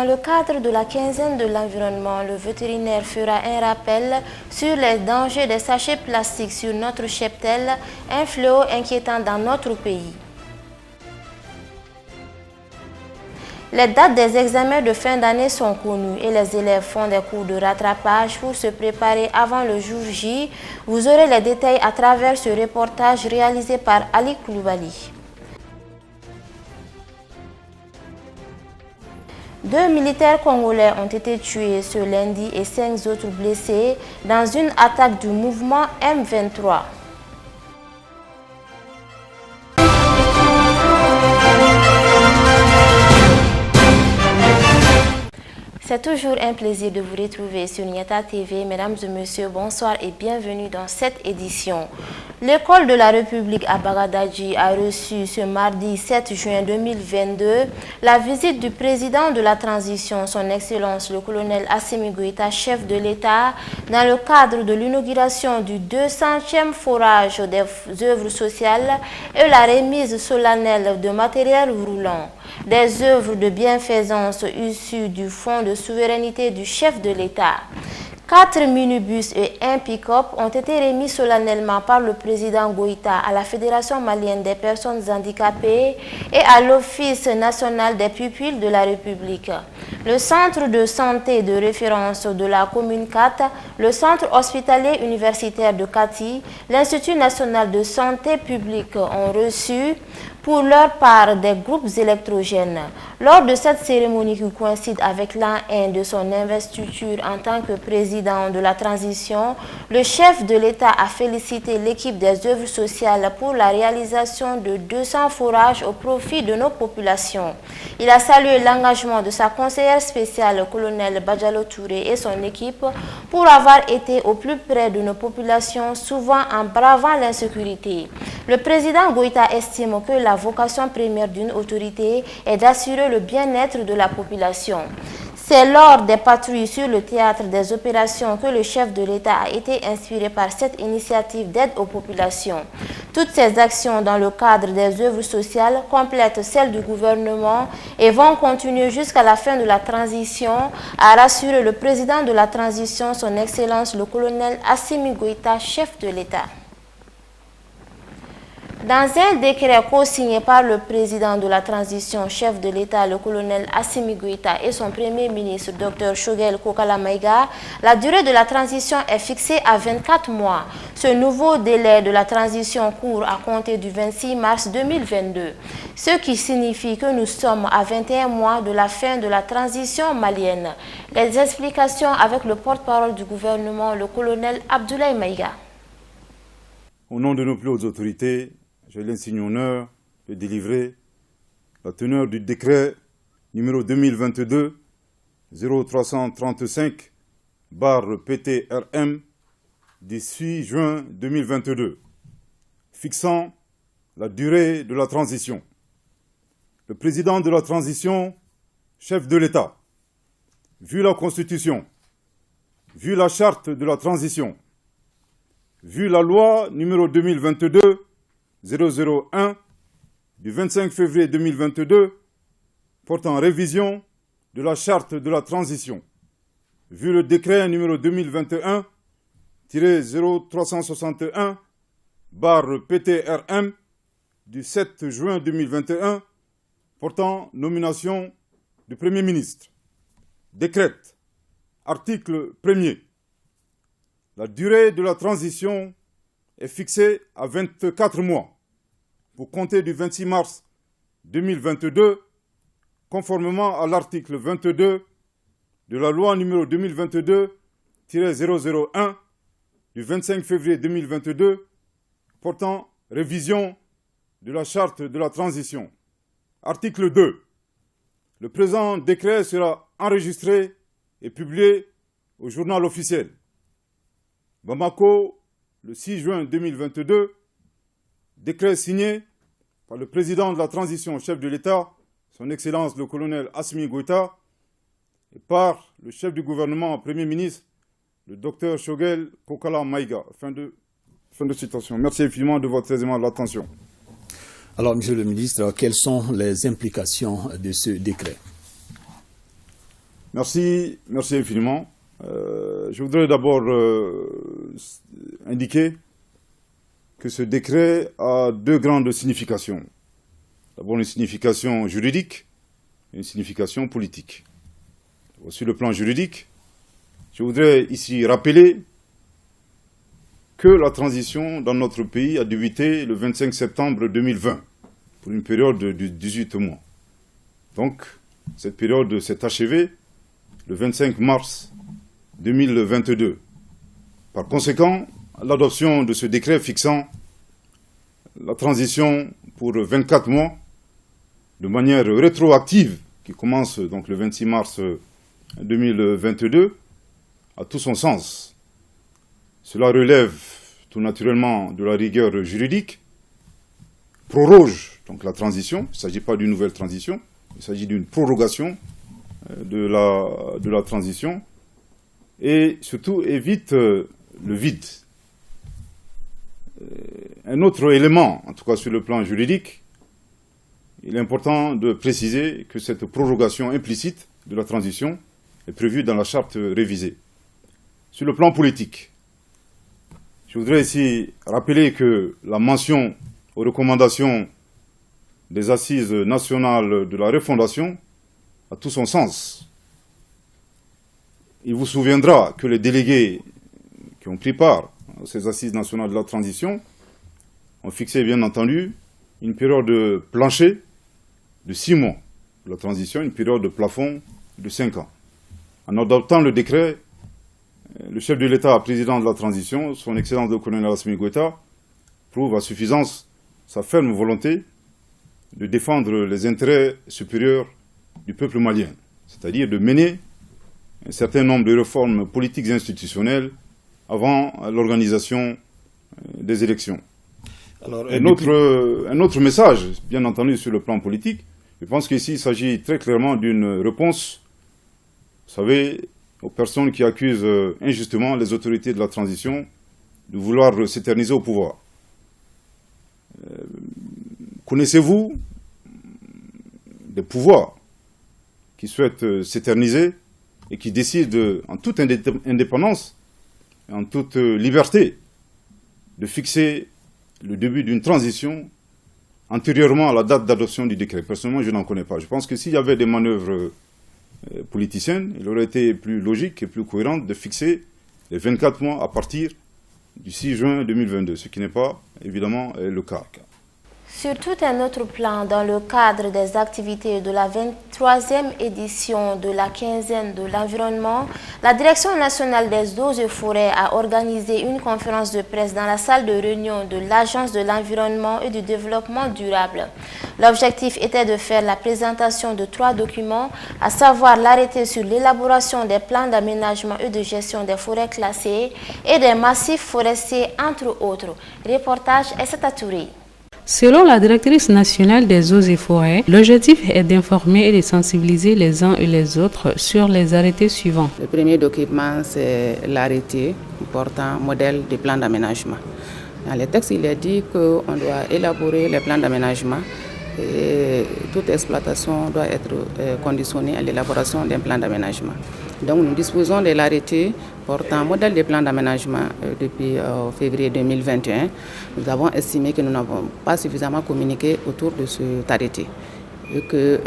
Dans le cadre de la quinzaine de l'environnement, le vétérinaire fera un rappel sur les dangers des sachets plastiques sur notre cheptel, un fléau inquiétant dans notre pays. Les dates des examens de fin d'année sont connues et les élèves font des cours de rattrapage pour se préparer avant le jour J. Vous aurez les détails à travers ce reportage réalisé par Ali Koulibaly. 2 militaires congolais ont été tués ce lundi et 5 autres blessés dans une attaque du mouvement M23. C'est toujours un plaisir de vous retrouver sur Niata TV. Mesdames et messieurs, bonsoir et bienvenue dans cette édition. L'école de la République à Bagadadji a reçu ce mardi 7 juin 2022 la visite du président de la transition, son Excellence le colonel Assimi Goïta, chef de l'État, dans le cadre de l'inauguration du 200e forage des œuvres sociales et la remise solennelle de matériel roulant. Des œuvres de bienfaisance issues du Fonds de souveraineté du chef de l'État. 4 minibus et 1 pick-up ont été remis solennellement par le président Goïta à la Fédération malienne des personnes handicapées et à l'Office national des pupilles de la République. Le centre de santé de référence de la commune 4, le centre hospitalier universitaire de Kati, l'Institut national de santé publique ont reçu pour leur part des groupes électrogènes. Lors de cette cérémonie qui coïncide avec l'an 1 de son investiture en tant que président de la transition, le chef de l'État a félicité l'équipe des œuvres sociales pour la réalisation de 200 forages au profit de nos populations. Il a salué l'engagement de sa conseillère spéciale, le colonel Badjalo Touré et son équipe pour avoir été au plus près de nos populations, souvent en bravant l'insécurité. Le président Goïta estime que la vocation première d'une autorité est d'assurer le bien-être de la population. C'est lors des patrouilles sur le théâtre des opérations que le chef de l'État a été inspiré par cette initiative d'aide aux populations. Toutes ces actions dans le cadre des œuvres sociales complètent celles du gouvernement et vont continuer jusqu'à la fin de la transition, a rassuré le président de la transition, son Excellence le colonel Assimi Goïta, chef de l'État. Dans un décret co-signé par le président de la transition, chef de l'État, le colonel Assimi Goïta et son premier ministre, Dr Shogel Kokala Maïga, la durée de la transition est fixée à 24 mois. Ce nouveau délai de la transition court à compter du 26 mars 2022, ce qui signifie que nous sommes à 21 mois de la fin de la transition malienne. Les explications avec le porte-parole du gouvernement, le colonel Abdoulaye Maïga. Au nom de nos plus hautes autorités, j'ai l'insigne honneur de délivrer la teneur du décret numéro 2022-0335/PTRM du 6 juin 2022, fixant la durée de la transition. Le président de la transition, chef de l'État, vu la Constitution, vu la charte de la transition, vu la loi numéro 2022-001 du 25 février 2022 portant révision de la charte de la transition, vu le décret numéro 2021-0361/PTRM du 7 juin 2021 portant nomination du Premier ministre, décrète, article 1er. La durée de la transition est fixée à 24 mois pour compter du 26 mars 2022, conformément à l'article 22 de la loi numéro 2022-001 du 25 février 2022 portant révision de la charte de la transition. Article 2. Le présent décret sera enregistré et publié au journal officiel. Bamako, le 6 juin 2022, décret signé par le président de la transition, chef de l'État, son Excellence le colonel Assimi Goïta, et par le chef du gouvernement, Premier ministre, le docteur Shogel Kokala Maïga. Fin de citation. Merci infiniment de votre aisement de l'attention. Alors, Monsieur le ministre, quelles sont les implications de ce décret? Merci infiniment. Je voudrais d'abord indiquer que ce décret a deux grandes significations. D'abord une signification juridique et une signification politique. Sur le plan juridique, je voudrais ici rappeler que la transition dans notre pays a débuté le 25 septembre 2020, pour une période de 18 mois. Donc, cette période s'est achevée le 25 mars 2022. Par conséquent, l'adoption de ce décret fixant la transition pour 24 mois, de manière rétroactive, qui commence donc le 26 mars 2022, a tout son sens. Cela relève tout naturellement de la rigueur juridique, proroge donc la transition, il ne s'agit pas d'une nouvelle transition, il s'agit d'une prorogation de la transition, et surtout évite le vide. Un autre élément, en tout cas sur le plan juridique, il est important de préciser que cette prorogation implicite de la transition est prévue dans la charte révisée. Sur le plan politique, je voudrais ici rappeler que la mention aux recommandations des Assises nationales de la refondation a tout son sens. Il vous souviendra que les délégués qui ont pris part à ces Assises nationales de la transition ont fixé, bien entendu, une période de plancher de 6 mois pour la transition, une période de plafond de 5 ans. En adoptant le décret, le chef de l'État, président de la transition, son Excellence le colonel Assimi Goïta, prouve à suffisance sa ferme volonté de défendre les intérêts supérieurs du peuple malien, c'est-à-dire de mener un certain nombre de réformes politiques et institutionnelles avant l'organisation des élections. Alors, un autre message, bien entendu, sur le plan politique, je pense qu'ici il s'agit très clairement d'une réponse, vous savez, aux personnes qui accusent injustement les autorités de la transition de vouloir s'éterniser au pouvoir. Connaissez-vous des pouvoirs qui souhaitent s'éterniser et qui décident en toute indépendance, en toute liberté, de fixer le début d'une transition antérieurement à la date d'adoption du décret? Personnellement, je n'en connais pas. Je pense que s'il y avait des manœuvres politiciennes, il aurait été plus logique et plus cohérent de fixer les 24 mois à partir du 6 juin 2022, ce qui n'est pas, évidemment, le cas. Sur tout un autre plan, dans le cadre des activités de la 23e édition de la quinzaine de l'environnement, la Direction nationale des eaux et forêts a organisé une conférence de presse dans la salle de réunion de l'Agence de l'environnement et du développement durable. L'objectif était de faire la présentation de 3 documents, à savoir l'arrêté sur l'élaboration des plans d'aménagement et de gestion des forêts classées et des massifs forestiers, entre autres. Reportage Aissata Touré. Selon la directrice nationale des eaux et forêts, l'objectif est d'informer et de sensibiliser les uns et les autres sur les arrêtés suivants. Le premier document, c'est l'arrêté portant modèle de plan d'aménagement. Dans le texte, il est dit qu'on doit élaborer les plans d'aménagement et toute exploitation doit être conditionnée à l'élaboration d'un plan d'aménagement. Donc nous disposons de l'arrêté portant modèle de plan d'aménagement depuis février 2021. Nous avons estimé que nous n'avons pas suffisamment communiqué autour de cet arrêté et que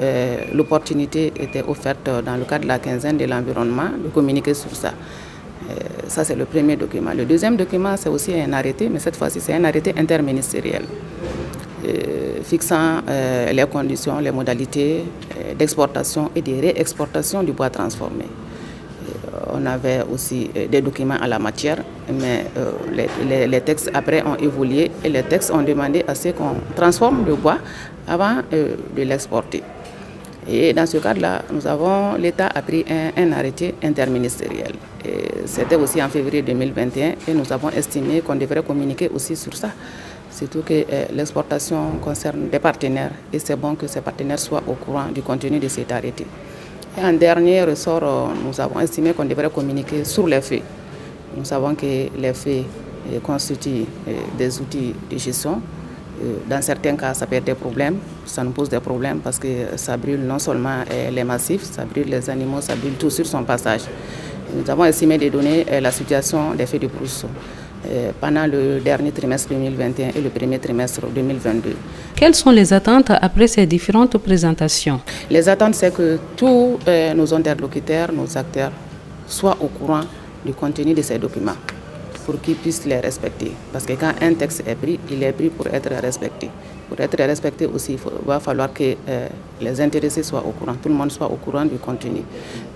l'opportunité était offerte dans le cadre de la quinzaine de l'environnement de communiquer sur ça. Ça, c'est le premier document. Le deuxième document, c'est aussi un arrêté, mais cette fois-ci, c'est un arrêté interministériel fixant les conditions, les modalités d'exportation et de réexportation du bois transformé. On avait aussi des documents à la matière, mais les textes après ont évolué et les textes ont demandé à ce qu'on transforme le bois avant de l'exporter. Et dans ce cadre-là, l'État a pris un arrêté interministériel. C'était aussi en février 2021 et nous avons estimé qu'on devrait communiquer aussi sur ça. Surtout que l'exportation concerne des partenaires et c'est bon que ces partenaires soient au courant du contenu de cet arrêté. Et en dernier ressort, nous avons estimé qu'on devrait communiquer sur les faits. Nous savons que les faits constituent des outils de gestion Dans certains cas, ça peut être des problèmes, ça nous pose des problèmes parce que ça brûle non seulement les massifs, ça brûle les animaux, ça brûle tout sur son passage. Nous avons estimé de donner la situation des feux de brousse pendant le dernier trimestre 2021 et le premier trimestre 2022. Quelles sont les attentes après ces différentes présentations? Les attentes, c'est que tous nos interlocuteurs, nos acteurs soient au courant du contenu de ces documents pour qu'ils puissent les respecter. Parce que quand un texte est pris, il est pris pour être respecté. Pour être respecté aussi, il va falloir que les intéressés soient au courant, tout le monde soit au courant du contenu.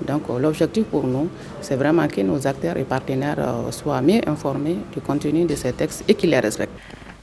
Donc l'objectif pour nous, c'est vraiment que nos acteurs et partenaires soient mieux informés du contenu de ces textes et qu'ils les respectent.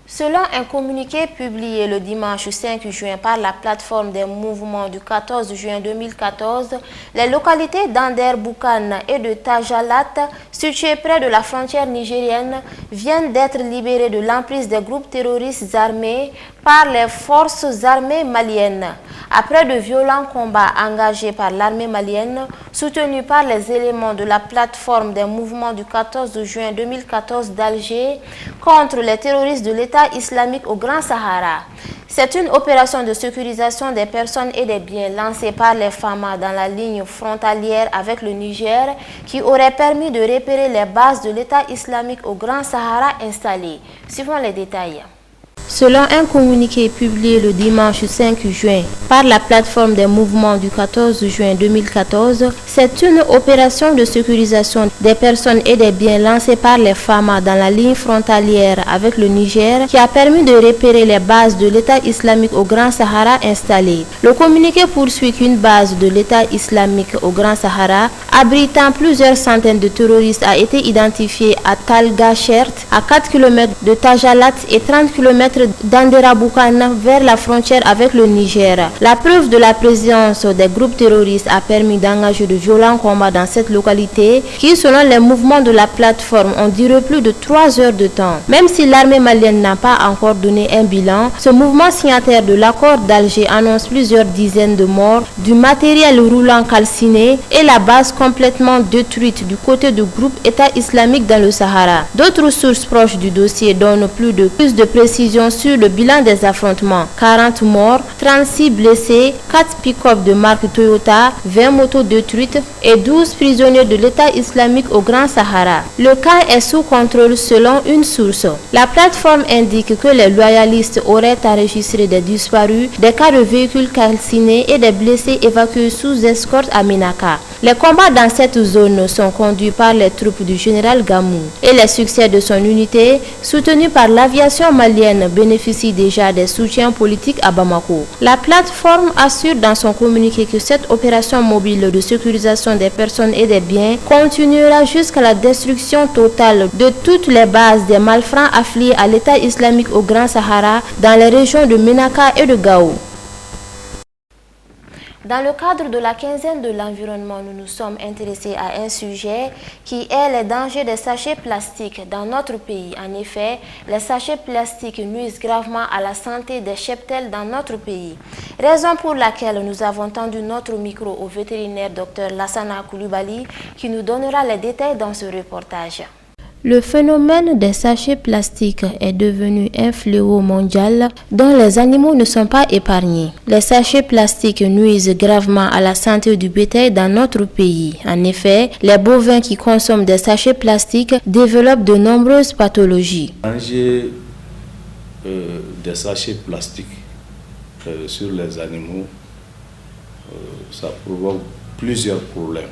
Selon un communiqué publié le dimanche 5 juin par la plateforme des mouvements du 14 juin 2014, les localités d'Ander Boukane et de Tajalat, situées près de la frontière nigérienne, viennent d'être libérées de l'emprise des groupes terroristes armés par les forces armées maliennes. Après de violents combats engagés par l'armée malienne, soutenus par les éléments de la plateforme des mouvements du 14 juin 2014 d'Alger contre les terroristes de l'État islamique au Grand Sahara. C'est une opération de sécurisation des personnes et des biens lancée par les FAMA dans la ligne frontalière avec le Niger qui aurait permis de repérer les bases de l'État islamique au Grand Sahara installées. Suivons les détails. Selon un communiqué publié le dimanche 5 juin par la plateforme des mouvements du 14 juin 2014, c'est une opération de sécurisation des personnes et des biens lancée par les FAMA dans la ligne frontalière avec le Niger qui a permis de repérer les bases de l'État islamique au Grand Sahara installées. Le communiqué poursuit qu'une base de l'État islamique au Grand Sahara, abritant plusieurs centaines de terroristes, a été identifiée à Talgachert, à 4 km de Tajalat et 30 km d'Andera Boukane vers la frontière avec le Niger. La preuve de la présence des groupes terroristes a permis d'engager de violents combats dans cette localité qui, selon les mouvements de la plateforme, ont duré plus de 3 heures de temps. Même si l'armée malienne n'a pas encore donné un bilan, ce mouvement signataire de l'accord d'Alger annonce plusieurs dizaines de morts, du matériel roulant calciné et la base complètement détruite du côté du groupe État islamique dans le Sahara. D'autres sources proches du dossier donnent plus de précisions sur le bilan des affrontements. 40 morts, 36 blessés, 4 pick-up de marque Toyota, 20 motos détruites et 12 prisonniers de l'État islamique au Grand Sahara. Le cas est sous contrôle selon une source. La plateforme indique que les loyalistes auraient enregistré des disparus, des cas de véhicules calcinés et des blessés évacués sous escorte à Ménaka. Les combats dans cette zone sont conduits par les troupes du général Gamou et les succès de son unité, soutenus par l'aviation malienne, bénéficient déjà des soutiens politiques à Bamako. La plateforme assure dans son communiqué que cette opération mobile de sécurisation des personnes et des biens continuera jusqu'à la destruction totale de toutes les bases des malfrats affiliés à l'État islamique au Grand Sahara dans les régions de Ménaka et de Gao. Dans le cadre de la quinzaine de l'environnement, nous nous sommes intéressés à un sujet qui est les dangers des sachets plastiques dans notre pays. En effet, les sachets plastiques nuisent gravement à la santé des cheptels dans notre pays. Raison pour laquelle nous avons tendu notre micro au vétérinaire Dr Lassana Koulibaly qui nous donnera les détails dans ce reportage. Le phénomène des sachets plastiques est devenu un fléau mondial dont les animaux ne sont pas épargnés. Les sachets plastiques nuisent gravement à la santé du bétail dans notre pays. En effet, les bovins qui consomment des sachets plastiques développent de nombreuses pathologies. Manger des sachets plastiques sur les animaux, ça provoque plusieurs problèmes.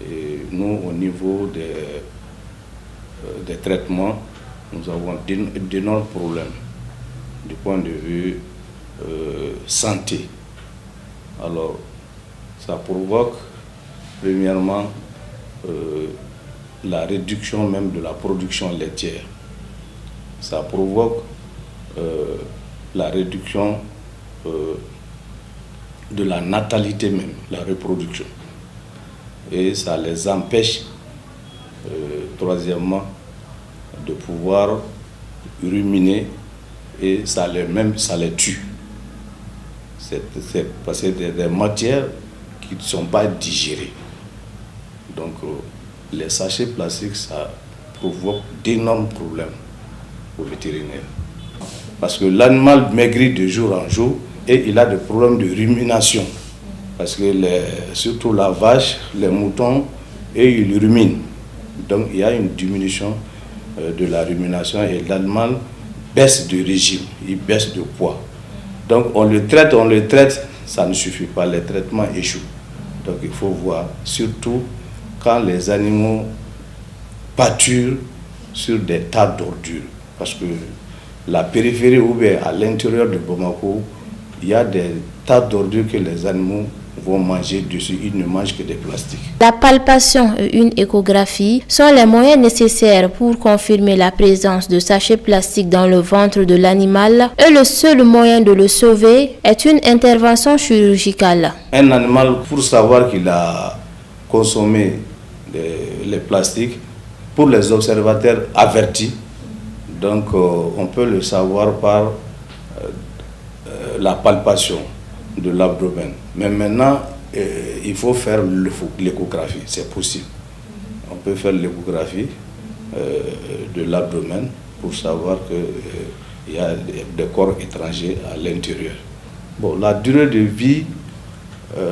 Et nous, au niveau des traitements, nous avons d'énormes problèmes du point de vue santé. Alors, ça provoque premièrement la réduction même de la production laitière. Ça provoque la réduction de la natalité même, la reproduction. Et ça les empêche troisièmement, de pouvoir ruminer et ça les tue. C'est parce que c'est des matières qui ne sont pas digérées. Donc les sachets plastiques, ça provoque d'énormes problèmes aux vétérinaires. Parce que l'animal maigrit de jour en jour et il a des problèmes de rumination. Parce que surtout la vache, les moutons, et ils ruminent. Donc il y a une diminution de la rumination et l'animal baisse de régime, il baisse de poids. Donc on le traite, ça ne suffit pas, les traitements échouent. Donc il faut voir, surtout quand les animaux pâturent sur des tas d'ordures. Parce que la périphérie ou bien à l'intérieur de Bamako, il y a des tas d'ordures que les animaux vont manger dessus, ils ne mangent que des plastiques. La palpation et une échographie sont les moyens nécessaires pour confirmer la présence de sachets plastiques dans le ventre de l'animal et le seul moyen de le sauver est une intervention chirurgicale. Un animal, pour savoir qu'il a consommé les plastiques, pour les observateurs avertis, donc on peut le savoir par la palpation de l'abdomen. Mais maintenant, il faut faire l'échographie, c'est possible. On peut faire l'échographie de l'abdomen pour savoir qu'il y a des corps étrangers à l'intérieur. Bon, la durée de vie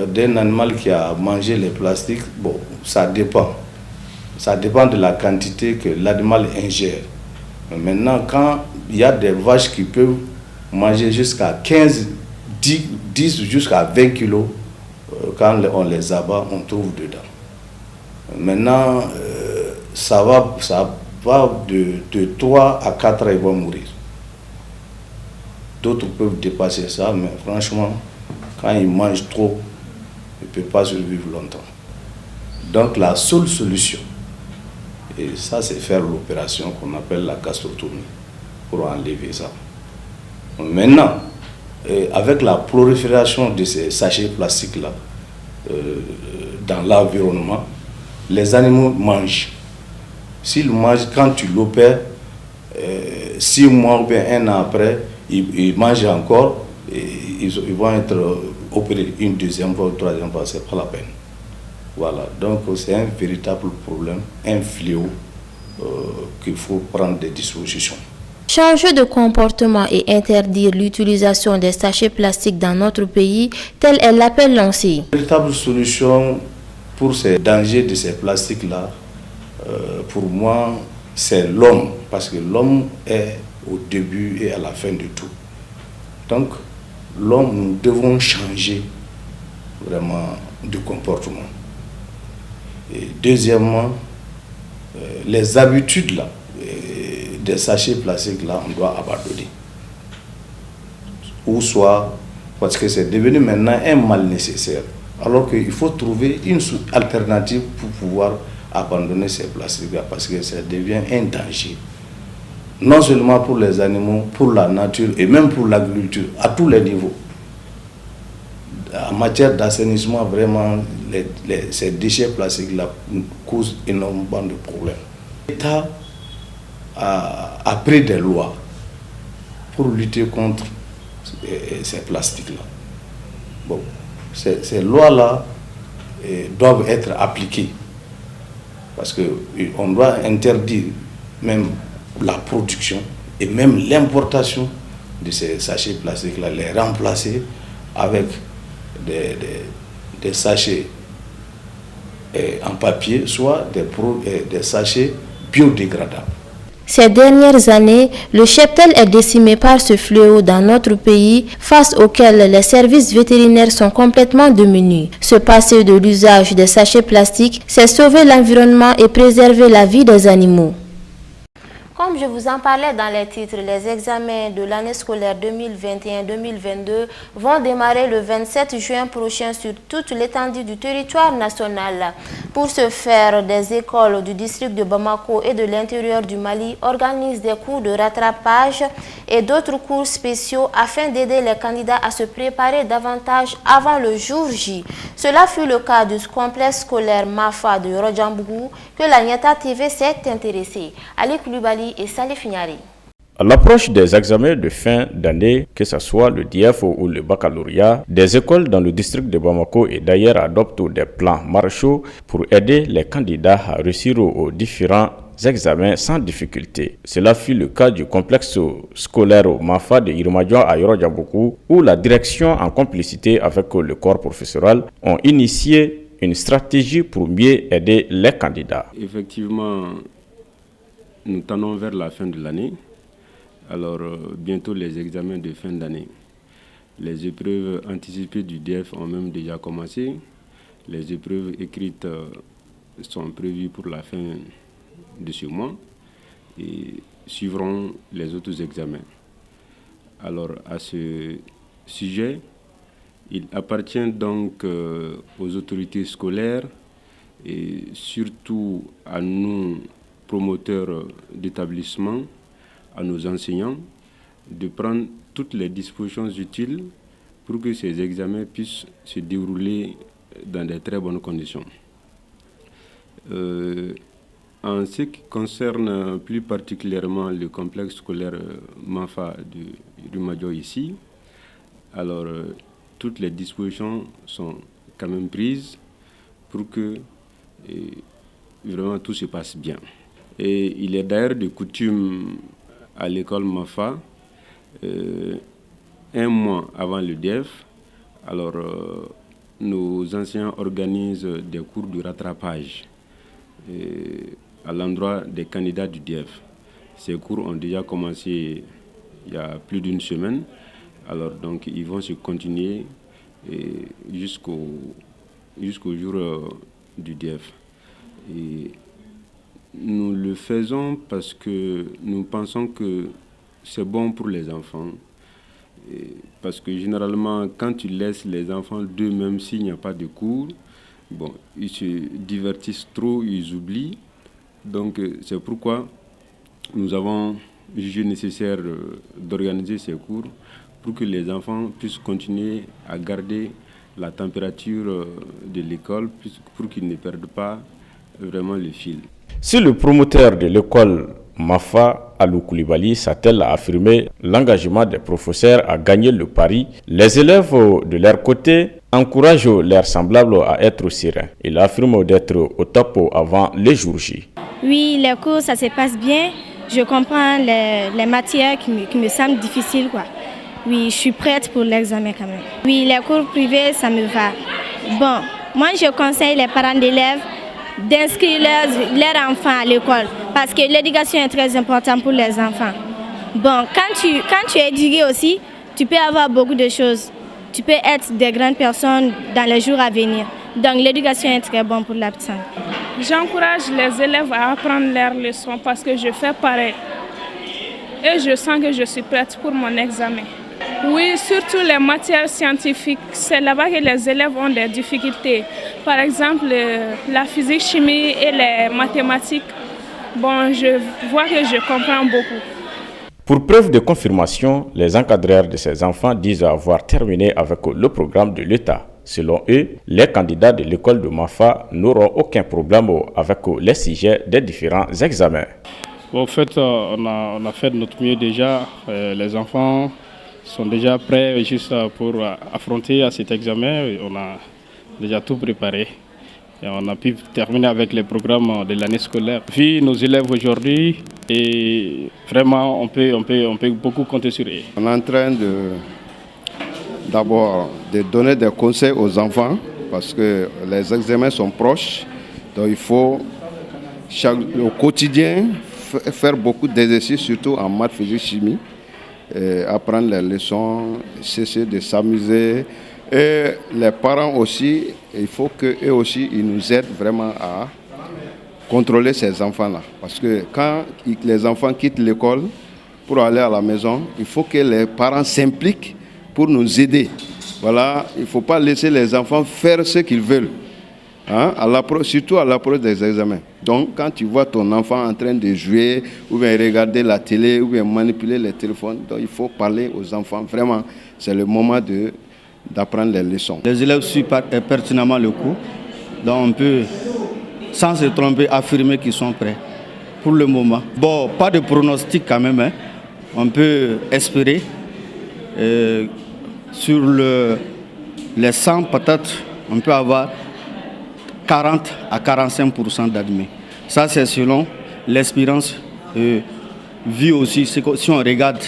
d'un animal qui a mangé les plastiques, bon, ça dépend. Ça dépend de la quantité que l'animal ingère. Mais maintenant, quand il y a des vaches qui peuvent manger jusqu'à 10 jusqu'à 20 kilos, quand on les abat, on trouve dedans. Maintenant, ça va de 3 à 4 ans, ils vont mourir. D'autres peuvent dépasser ça, mais franchement, quand ils mangent trop, ils ne peuvent pas survivre longtemps. Donc la seule solution, et ça c'est faire l'opération qu'on appelle la gastrotomie, pour enlever ça. Maintenant, avec la prolifération de ces sachets plastiques-là dans l'environnement, les animaux mangent. S'ils mangent, quand tu l'opères, 6 mois ou bien 1 an après, ils mangent encore, et ils vont être opérés une deuxième fois ou troisième fois, c'est pas la peine. Voilà, donc c'est un véritable problème, un fléau qu'il faut prendre des dispositions. Changer de comportement et interdire l'utilisation des sachets plastiques dans notre pays, tel est l'appel lancé. La véritable solution pour ces dangers de ces plastiques-là, pour moi, c'est l'homme, parce que l'homme est au début et à la fin de tout. Donc, l'homme, nous devons changer vraiment de comportement. Et deuxièmement, les habitudes là, des sachets plastiques là, on doit abandonner. Ou soit, parce que c'est devenu maintenant un mal nécessaire. Alors qu'il faut trouver une alternative pour pouvoir abandonner ces plastiques là, parce que ça devient un danger. Non seulement pour les animaux, pour la nature et même pour l'agriculture, à tous les niveaux. En matière d'assainissement, vraiment, ces déchets plastiques-là causent énormément de problèmes. L'État a pris des lois pour lutter contre ces plastiques-là. Bon, ces lois-là doivent être appliquées parce qu'on doit interdire même la production et même l'importation de ces sachets plastiques-là, les remplacer avec des sachets en papier, soit des sachets biodégradables. Ces dernières années, le cheptel est décimé par ce fléau dans notre pays, face auquel les services vétérinaires sont complètement démunis. Se passer de l'usage des sachets plastiques, c'est sauver l'environnement et préserver la vie des animaux. Comme je vous en parlais dans les titres, les examens de l'année scolaire 2021-2022 vont démarrer le 27 juin prochain sur toute l'étendue du territoire national. Pour ce faire, des écoles du district de Bamako et de l'intérieur du Mali organisent des cours de rattrapage et d'autres cours spéciaux afin d'aider les candidats à se préparer davantage avant le jour J. Cela fut le cas du complexe scolaire Mafa de Rojambougou que la Niata TV s'est intéressée. Ali Koulibaly et Salif Niari. À l'approche des examens de fin d'année, que ce soit le DIEF ou le baccalauréat, des écoles dans le district de Bamako et d'ailleurs adoptent des plans marchaux pour aider les candidats à réussir aux différents examens sans difficulté. Cela fut le cas du complexe scolaire Mafa de Yirimadion à Yoro-Diaboku, où la direction, en complicité avec le corps professoral, ont initié une stratégie pour mieux aider les candidats. Effectivement, nous tendons vers la fin de l'année. Alors, bientôt les examens de fin d'année. Les épreuves anticipées du DEF ont même déjà commencé. Les épreuves écrites sont prévues pour la fin de ce mois et suivront les autres examens. Alors, à ce sujet, il appartient donc aux autorités scolaires et surtout à nous, promoteurs d'établissements, à nos enseignants, de prendre toutes les dispositions utiles pour que ces examens puissent se dérouler dans de très bonnes conditions. En ce qui concerne plus particulièrement le complexe scolaire Mafa de Yirimadion ici, alors toutes les dispositions sont quand même prises pour que vraiment tout se passe bien. Et il est d'ailleurs de coutume à l'école Mafa, un mois avant le DEF, alors nos enseignants organisent des cours de rattrapage à l'endroit des candidats du DEF. Ces cours ont déjà commencé il y a plus d'une semaine, alors donc ils vont se continuer jusqu'au jour du DEF. Et nous le faisons parce que nous pensons que c'est bon pour les enfants. Parce que généralement, quand tu laisses les enfants d'eux-mêmes, s'il n'y a pas de cours, bon, ils se divertissent trop, ils oublient. Donc c'est pourquoi nous avons jugé nécessaire d'organiser ces cours pour que les enfants puissent continuer à garder la température de l'école, pour qu'ils ne perdent pas vraiment le fil. Si le promoteur de l'école Mafa, Alou Koulibaly, s'attelle à affirmer l'engagement des professeurs à gagner le pari, les élèves de leur côté encouragent leurs semblables à être sereins. Il affirme d'être au top avant les jours J. Oui, les cours, ça se passe bien. Je comprends les matières qui me semblent difficiles, quoi. Oui, je suis prête pour l'examen quand même. Oui, les cours privés, ça me va. Bon, moi je conseille les parents d'élèves d'inscrire leurs enfants à l'école parce que l'éducation est très importante pour les enfants. Bon, quand tu es éduqué aussi, tu peux avoir beaucoup de choses. Tu peux être des grandes personnes dans les jours à venir. Donc l'éducation est très bonne pour la petite. J'encourage les élèves à apprendre leurs leçons parce que je fais pareil. Et je sens que je suis prête pour mon examen. Oui, surtout les matières scientifiques, c'est là-bas que les élèves ont des difficultés. Par exemple, la physique, chimie et les mathématiques. Bon, je vois que je comprends beaucoup. Pour preuve de confirmation, les encadreurs de ces enfants disent avoir terminé avec le programme de l'État. Selon eux, les candidats de l'école de Mafa n'auront aucun problème avec les sujets des différents examens. Bon, en fait, on a fait de notre mieux déjà. Les enfants sont déjà prêts juste pour affronter cet examen. On a déjà tout préparé. Et on a pu terminer avec les programmes de l'année scolaire. Puis nos élèves aujourd'hui, et vraiment on peut beaucoup compter sur eux. On est en train d'abord de donner des conseils aux enfants parce que les examens sont proches. Donc il faut au quotidien faire beaucoup d'exercices, surtout en maths, physique, chimie. Apprendre les leçons, cesser de s'amuser. Et les parents aussi, il faut qu'eux aussi ils nous aident vraiment à contrôler ces enfants-là. Parce que quand les enfants quittent l'école pour aller à la maison, il faut que les parents s'impliquent pour nous aider. Voilà, il ne faut pas laisser les enfants faire ce qu'ils veulent, hein, surtout à l'approche des examens. Donc, quand tu vois ton enfant en train de jouer, ou bien regarder la télé, ou bien manipuler les téléphones, donc il faut parler aux enfants. Vraiment, c'est le moment d'apprendre les leçons. Les élèves suivent pertinemment le cours, donc on peut, sans se tromper, affirmer qu'ils sont prêts pour le moment. Bon, pas de pronostic quand même, hein. On peut espérer. Sur les 100, peut-être, on peut avoir 40 à 45% d'admis. Ça, c'est selon l'espérance vu aussi, si on regarde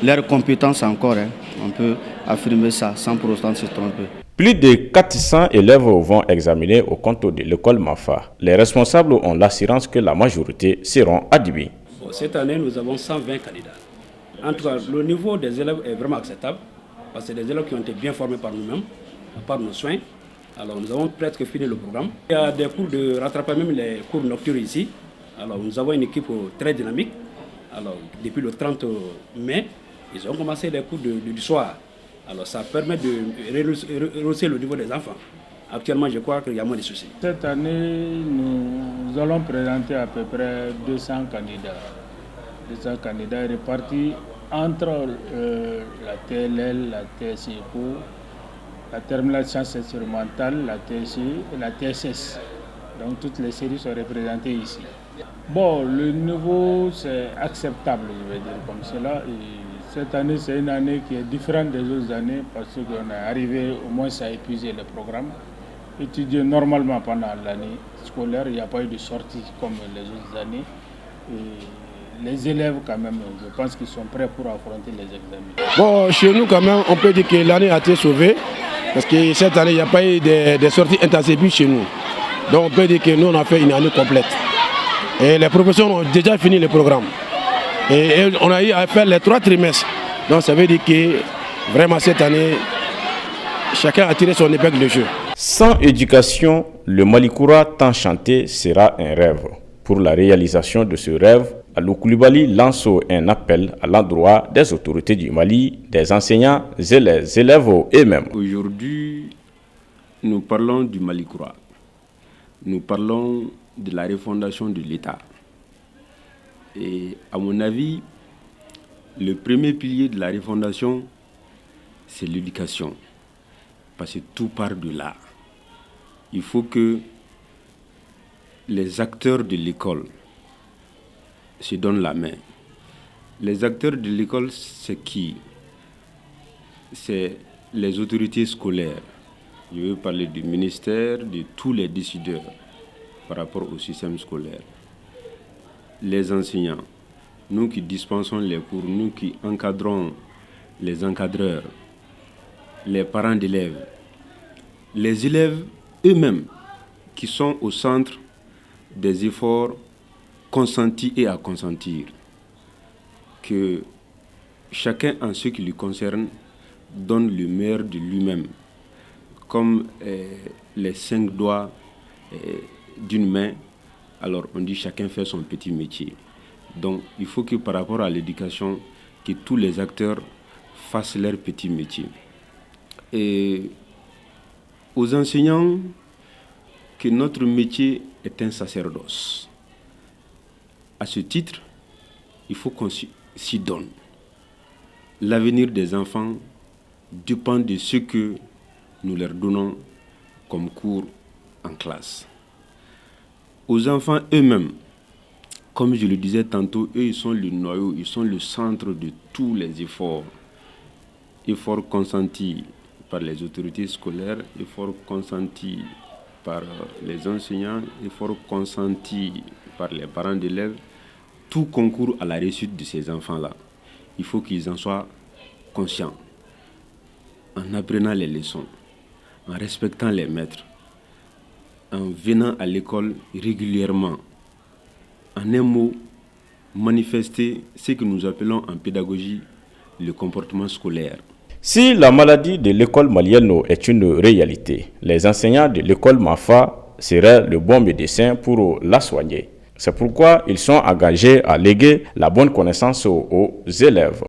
leurs compétences encore, hein, on peut affirmer ça sans pour autant se tromper. Plus de 400 élèves vont examiner au compte de l'école Mafa. Les responsables ont l'assurance que la majorité seront admis. Bon, cette année, nous avons 120 candidats. En tout cas, le niveau des élèves est vraiment acceptable parce que c'est des élèves qui ont été bien formés par nous-mêmes, par nos soins. Alors, nous avons presque fini le programme. Il y a des cours de rattrapage, même les cours nocturnes ici. Alors, nous avons une équipe très dynamique. Alors, depuis le 30 mai, ils ont commencé les cours du soir. Alors ça permet de rehausser le niveau des enfants. Actuellement, je crois qu'il y a moins de soucis. Cette année, nous allons présenter à peu près 200 candidats. 200 candidats répartis entre la TLL, la TSIPO, la terminale sciences expérimentales, la TSI et la TSS. Donc toutes les séries sont représentées ici. Bon, le niveau c'est acceptable, je vais dire comme cela. Et cette année, c'est une année qui est différente des autres années parce qu'on est arrivé au moins à épuiser le programme. Étudier normalement pendant l'année scolaire, il n'y a pas eu de sortie comme les autres années. Et les élèves, quand même, je pense qu'ils sont prêts pour affronter les examens. Bon, chez nous, quand même, on peut dire que l'année a été sauvée parce que cette année, il n'y a pas eu de sorties intensives chez nous. Donc, on peut dire que nous, on a fait une année complète. Et les professeurs ont déjà fini le programme. Et on a eu à faire les 3 trimestres. Donc ça veut dire que vraiment cette année, chacun a tiré son épingle de jeu. Sans éducation, le Malikoura tant chanté sera un rêve. Pour la réalisation de ce rêve, Alou Koulibaly lance un appel à l'endroit des autorités du Mali, des enseignants et les élèves eux-mêmes. Aujourd'hui, nous parlons du Malikoura. Nous parlons de la refondation de l'État. Et à mon avis, le premier pilier de la refondation, c'est l'éducation. Parce que tout part de là. Il faut que les acteurs de l'école se donnent la main. Les acteurs de l'école, c'est qui? C'est les autorités scolaires. Je veux parler du ministère, de tous les décideurs par rapport au système scolaire. Les enseignants, nous qui dispensons les cours, nous qui encadrons les encadreurs, les parents d'élèves, les élèves eux-mêmes qui sont au centre des efforts consentis et à consentir. Que chacun en ce qui lui concerne donne le meilleur de lui-même, comme les 5 doigts d'une main. Alors on dit chacun fait son petit métier. Donc il faut que par rapport à l'éducation, que tous les acteurs fassent leur petit métier. Et aux enseignants, que notre métier est un sacerdoce. À ce titre, il faut qu'on s'y donne. L'avenir des enfants dépend de ce que nous leur donnons comme cours en classe. Aux enfants eux-mêmes, comme je le disais tantôt, eux, ils sont le noyau, ils sont le centre de tous les efforts. Efforts consentis par les autorités scolaires, efforts consentis par les enseignants, efforts consentis par les parents d'élèves. Tout concourt à la réussite de ces enfants-là. Il faut qu'ils en soient conscients, en apprenant les leçons, en respectant les maîtres, en venant à l'école régulièrement. En un mot, manifester ce que nous appelons en pédagogie le comportement scolaire. Si la maladie de l'école malienne est une réalité, les enseignants de l'école Mafa seraient le bon médecin pour la soigner. C'est pourquoi ils sont engagés à léguer la bonne connaissance aux élèves.